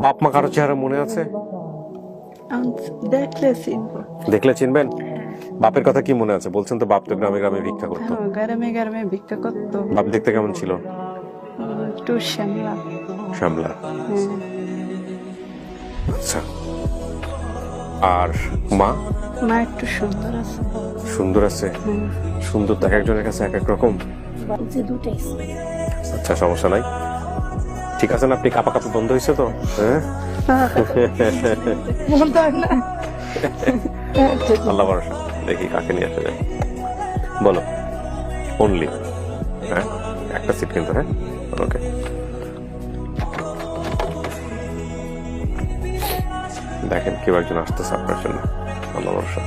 বাপ মা কারো চেহারা মনে আছে? দেখলে চিনবো। দেখলে চিনবেন? বাপের কথা কি মনে আছে? বলছেন তো বাপ তো গ্রামে গ্রামে ভিক্ষা করতো। হ্যাঁ, গ্রামে গ্রামে ভিক্ষা করতো। বাপ দেখতে কেমন ছিল? একটু শ্যামলা। শ্যামলা। আচ্ছা। আর মা? মা একটু সুন্দর আছে। সুন্দর আছে? সুন্দর তো এক একজনের কাছে এক এক রকম। দুটাই। আচ্ছা, সমস্যা নাই। ঠিক আছে না? আপনি কাপা কাপা বন্ধ হয়েছে তো? হ্যাঁ, আল্লাহ ভরসা। দেখি কাকে নিয়ে আসা যায়। বলো। অনলি। হ্যাঁ, একটা সিট কিন্তু। হ্যাঁ, ওকে। দেখেন কেউ একজন আসতেছে আপনার জন্য। আল্লাহ ভরসা।